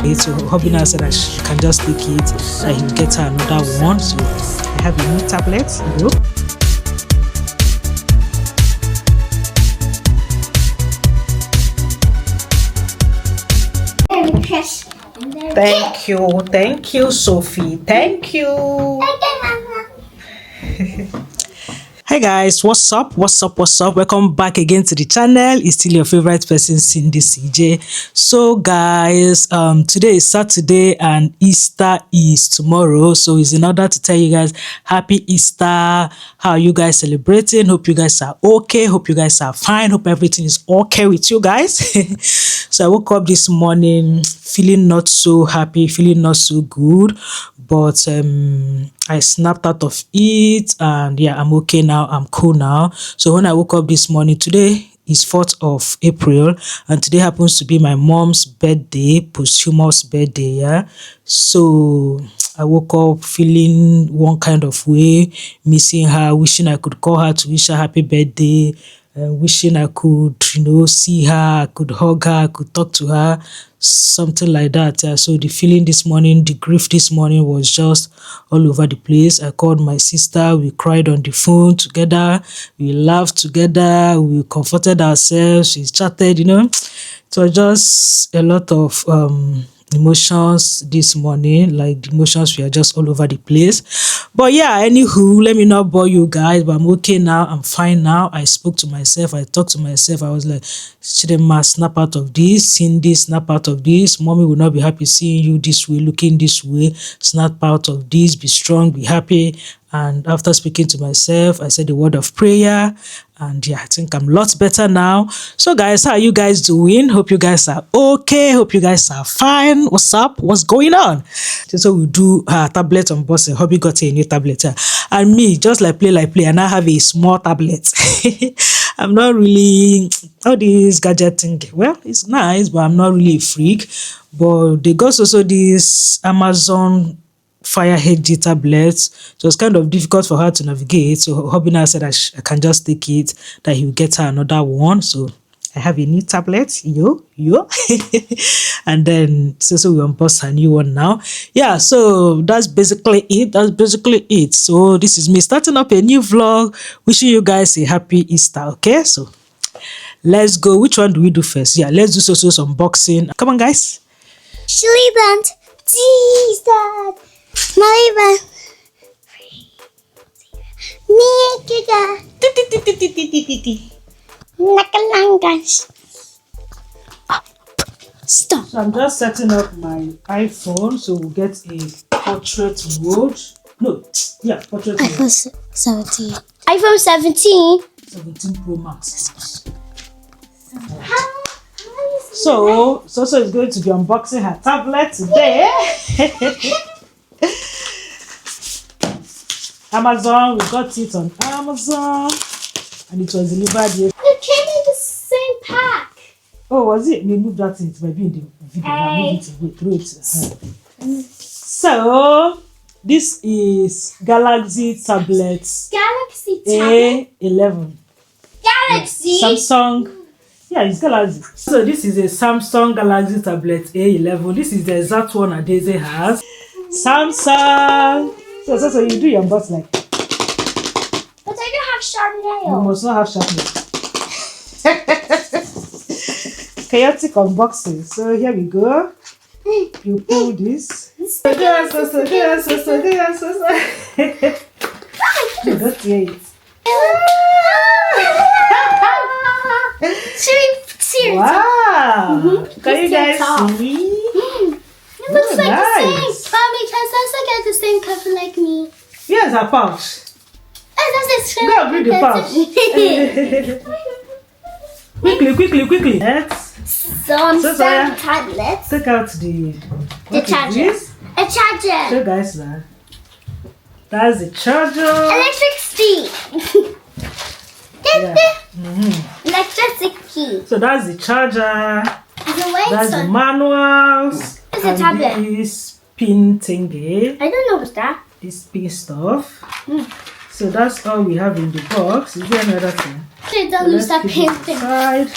it. So hubby now said that she can just take it, that he will get her another one. So I have a new tablet, you know. Thank you, Sophie. Thank you. Hey guys, what's up? Welcome back again to the channel. It's still your favorite person, Cyndy CJAY. So guys, today is Saturday and Easter is tomorrow. So it's in order to tell you guys happy Easter. How are you guys celebrating? Hope you guys are okay. Hope you guys are fine. Hope everything is okay with you guys. So I woke up this morning feeling not so happy, feeling not so good, but I snapped out of it, and yeah, I'm okay now. I'm cool now. So when I woke up this morning, today is 4th of April, and today happens to be my mom's birthday, posthumous birthday. Yeah, so I woke up feeling one kind of way, missing her, wishing I could call her to wish her happy birthday, wishing I could, you know, see her, I could hug her, I could talk to her, something like that. So the feeling this morning, the grief this morning was just all over the place. I called my sister, we cried on the phone together, we laughed together, we comforted ourselves, we chatted, you know. It was just a lot of emotions this morning. Like the emotions were just all over the place. But yeah, anywho, let me not bore you guys, but I'm okay now. I'm fine now. I spoke to myself, I talked to myself. I was like, Chidema, snap out of this. Cindy, snap out of this. Mommy will not be happy seeing you this way, looking this way. Snap out of this. Be strong, be happy. And after speaking to myself, I said a word of prayer, and yeah, I think I'm lots better now. So guys, how are you guys doing? Hope you guys are okay. Hope you guys are fine. What's up? What's going on? So we do tablet unboxing. Hubby got a new tablet, and me just like play, and I have a small tablet. I'm not really all this gadget thing. Well, it's nice, but I'm not really a freak. But they got also this Amazon Fire HD tablets. So it's kind of difficult for her to navigate. So hubby now said that I can just take it, that he will get her another one. So I have a new tablet, yo. And then so we unbox her new one now. Yeah, so that's basically it. So this is me starting up a new vlog, wishing you guys a happy Easter. Okay, so let's go. Which one do we do first? Yeah, let's do so unboxing. Come on guys. Shuliband, Jesus. Maliban. Nikiga. Nakalangas. Stop. So I'm just setting up my iPhone, so we'll get a portrait mode. No, yeah, portrait mode. iPhone 17. iPhone 17. 17 Pro Max. So is going to be unboxing her tablet today. Amazon, we got it on Amazon, and it was delivered here. It came in the same pack. Oh, was it? We moved that in. It might be in the video. I'll move it away. Throw it. So this is Galaxy tablets. Galaxy tablet. A11. Galaxy. Yeah. Samsung. Yeah, it's Galaxy. So this is a Samsung Galaxy tablet A11. This is the exact one Adeze has. Samsung. So you do your unbox like. But I don't have sharp nails. You must not have sharp nails. Chaotic unboxing. So here we go. You pull this. So. You don't hear it. Seriously. Wow. Can you guys see? It looks like nice. the same. Mommy, can Sasa get the same cover like me? Here's a pouch. Go bring the pouch. Quickly. So I'm starting tablets. Take out the charger. A charger. Show guys that. That's the charger. Electricity. Yeah. Electricity. So that's the charger. That's the It's manuals. a tablet. This pin thingy. I don't know what's that. This pin stuff. So that's all we have in the box. Is there another thing? Please don't lose that pin thing. Aside.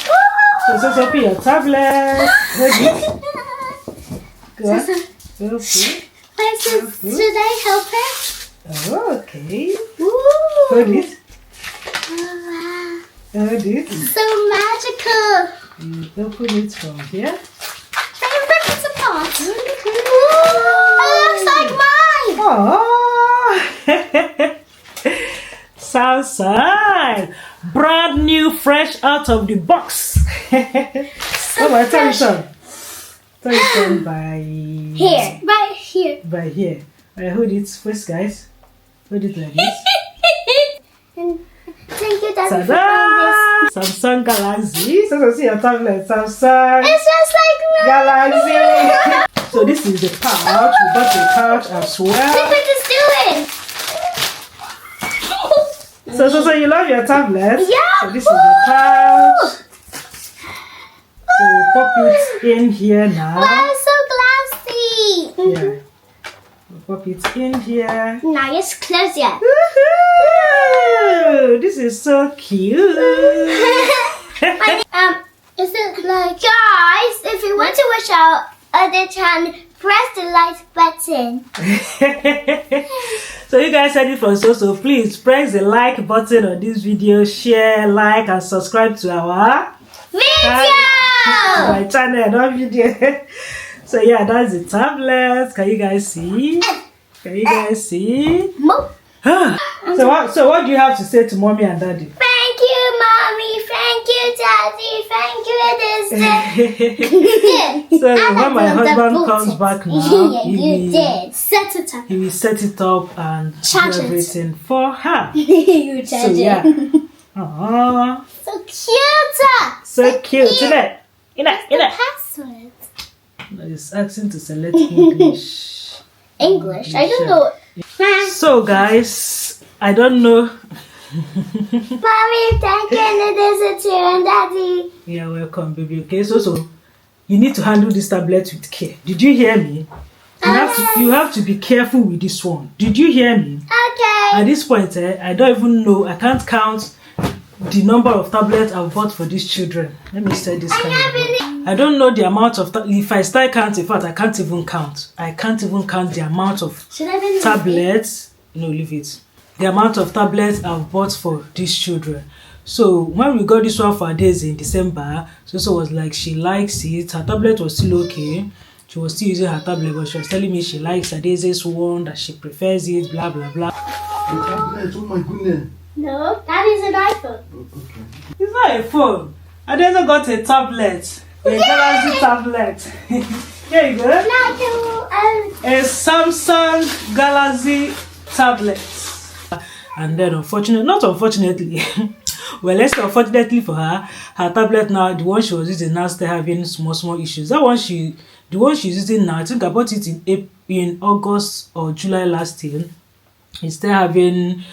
So open your tablet. Ready? Go on. Go food. Should I help her? Oh, okay. Ooh. Hold it. Oh, Hold it. wow. So magical. You open it from here. Can you rip it apart? Ooh, it looks like mine. Oh. Southside. Brand new, fresh out of the box. So Oh, I tell you fresh. some. Tell you some by Here, right here. By here. I hold it first, guys. Hold it like this. And thank you, Daddy, for buying Ta-da! Samsung Galaxy. So see your tablet, Samsung this. It's just like mine. Galaxy. So this is the pouch. We got the pouch as Look well. what it's doing. So you love your tablet? Yeah. So this is the pouch. So we pop it in here now. Wow, so glassy. Yeah. We pop it in here. Now it's close yet. Woohoo! This is so cute. Is it like guys? If you want to watch our other channel, press the like button. So you guys heard it from so please press the like button on this video, share, like, and subscribe to our my channel, not video. So yeah, that's the tablet. Can you guys see? Can you guys see? So what do you have to say to mommy and daddy? Thank you, mommy. Thank you, daddy. Thank you, So when my husband comes back now, you did. Set it up. he will set it up and Charge do it. everything for her. You So charge yeah. it. Aww. So cute. So cute, isn't it? The password. It's asking to select English. English. I don't know. So guys, I don't know. Mommy, thank you, and this is you and daddy. Yeah, welcome, baby. Okay, so you need to handle this tablet with care. Did you hear me? You have to be careful with this one. Did you hear me? Okay. At this point, I don't even know. I can't count the number of tablets I've bought for these children. Let me say this. I don't know the amount of if I start counting. In fact, I can't even count. I can't even count the amount of tablets. No, leave it. The amount of tablets I've bought for these children. So when we got this one for days in December, so was like she likes it. Her tablet was still okay. She was still using her tablet, but she was telling me she likes Adaise's one, that she prefers it, blah blah blah. Oh my goodness. No, that is an iPhone. Okay. It's not a phone. Adaise got a tablet. A Galaxy tablet. Here you go. A Samsung Galaxy tablet. And then not unfortunately, well, let's say unfortunately for her tablet now, the one she was using now still having small issues. The one she's using now, I think I bought it in August or July last year. It's still having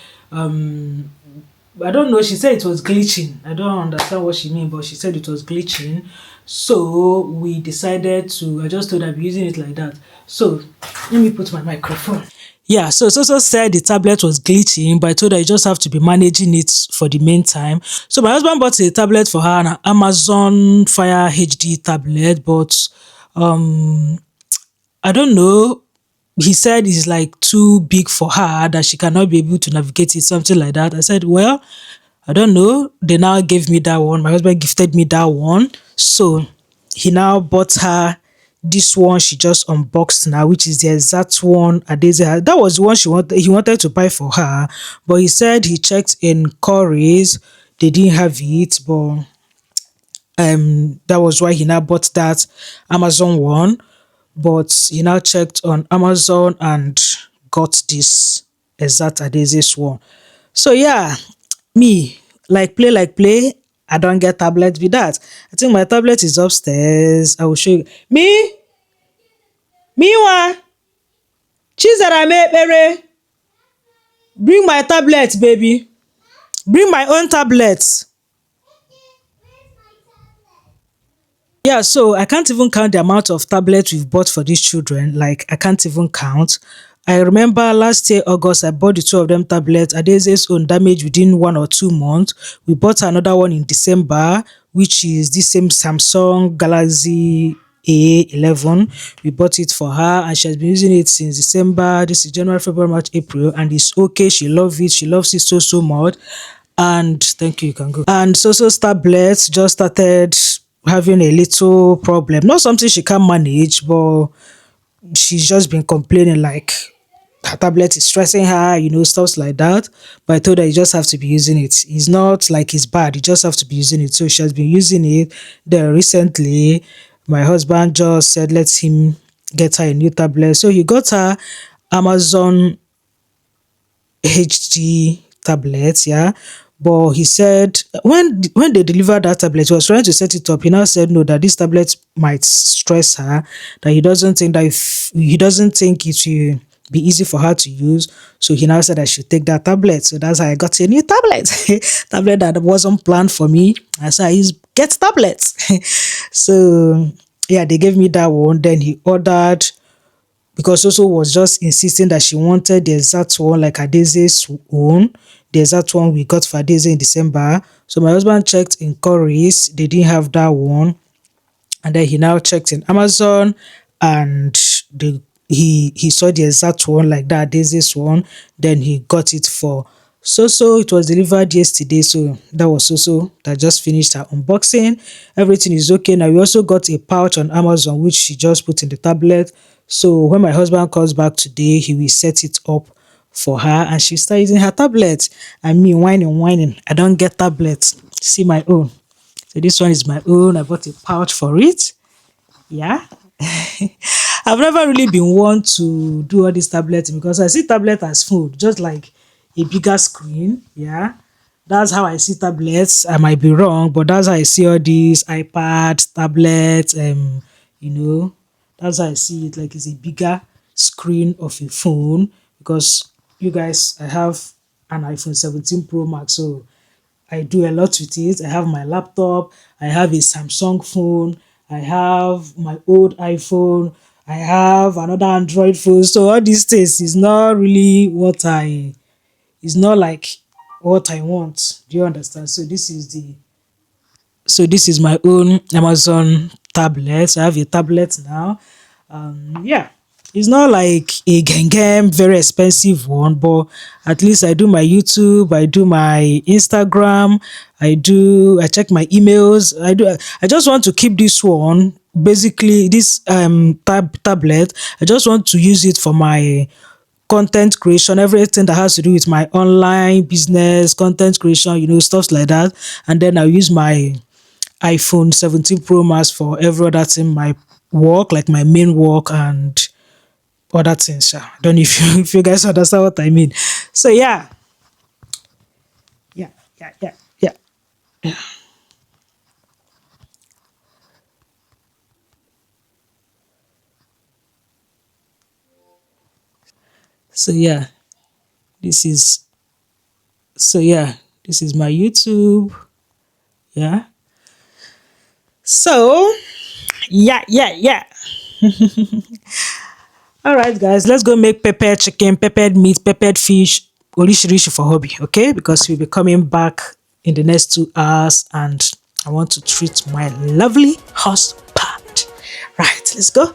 I don't know, she said it was glitching. I don't understand what she means, but she said it was glitching. So we decided to, I just told her I'll be using it like that. So let me put my microphone. Yeah, so said the tablet was glitching, but I told her you just have to be managing it for the meantime. So my husband bought a tablet for her, an Amazon Fire HD tablet, but I don't know. He said it's like too big for her, that she cannot be able to navigate it, something like that. I said, well, I don't know. They now gave me that one. My husband gifted me that one. So he now bought her this one she just unboxed now, which is the exact one Adaise had. That was the one he wanted to buy for her, but he said he checked in CROCS, they didn't have it, but that was why he now bought that Amazon one. But he now checked on Amazon and got this exact Adaise's one. So yeah, me like play, I don't get tablet with that. I think my tablet is upstairs. I will show you. Me one. Chizara mepere. Bring my tablet, baby. Bring my own tablet. Yeah, so I can't even count the amount of tablets we've bought for these children. Like, I can't even count. I remember last year, August, I bought the two of them tablets. Adaise's own damage within 1 or 2 months. We bought another one in December, which is the same Samsung Galaxy A11. We bought it for her and she has been using it since December. This is January, February, March, April, and it's okay. She loves it. She loves it so so much. And thank you, you can go. And so tablets just started having a little problem. Not something she can manage, but she's just been complaining like her tablet is stressing her, stuff like that. But I told her you just have to be using it. It's not like it's bad, you just have to be using it. So she has been using it. Then recently, my husband just said, let him get her a new tablet. So he got her Amazon HD tablets, yeah. But he said when they delivered that tablet, he was trying to set it up. He now said no, that this tablet might stress her, that he doesn't think that if he doesn't think it will be easy for her to use. So he now said I should take that tablet. So that's how I got a new tablet. Tablet that wasn't planned for me. I said I use get tablets. So yeah, they gave me that one. Then he ordered, because Soso was just insisting that she wanted the exact one like Adeze's own, the exact one we got for Adeze in December. So my husband checked in Currys, they didn't have that one. And then he now checked in Amazon and he saw the exact one like that Adeze's one. Then he got it for Soso. It was delivered yesterday, so that was Soso that just finished her unboxing. Everything is okay. Now we also got a pouch on Amazon which she just put in the tablet. So when my husband comes back today, he will set it up for her and she start using her tablet. And me whining. I don't get tablets. See my own. So this one is my own. I bought a pouch for it. Yeah. I've never really been one to do all this tablet because I see tablet as food, just like a bigger screen. Yeah. That's how I see tablets. I might be wrong, but that's how I see all these iPads, tablets, you know, that's how I see it. Like it's a bigger screen of a phone because you guys, I have an iPhone 17 Pro Max, so I do a lot with it. I have my laptop, I have a Samsung phone, I have my old iPhone, I have another Android phone. So all these things is not really it's not like what I want. Do you understand? So this is my own Amazon tablet. So I have a tablet now. Yeah, it's not like a gengem very expensive one, but at least I do my YouTube, I do my Instagram, I check my emails. I just want to keep this one, basically this tablet. I just want to use it for my content creation, everything that has to do with my online business, content creation, stuff like that. And then I'll use my iPhone 17 Pro Max for every other thing, my work, like my main work and other things. I don't know if you, if you guys understand what I mean. So yeah. Yeah, yeah, yeah, yeah. So yeah, this is this is my YouTube. Yeah. So yeah. All right, guys, let's go make peppered chicken, peppered meat, peppered fish, orishirishi for hobby, okay? Because we'll be coming back in the next 2 hours and I want to treat my lovely husband. Right, let's go.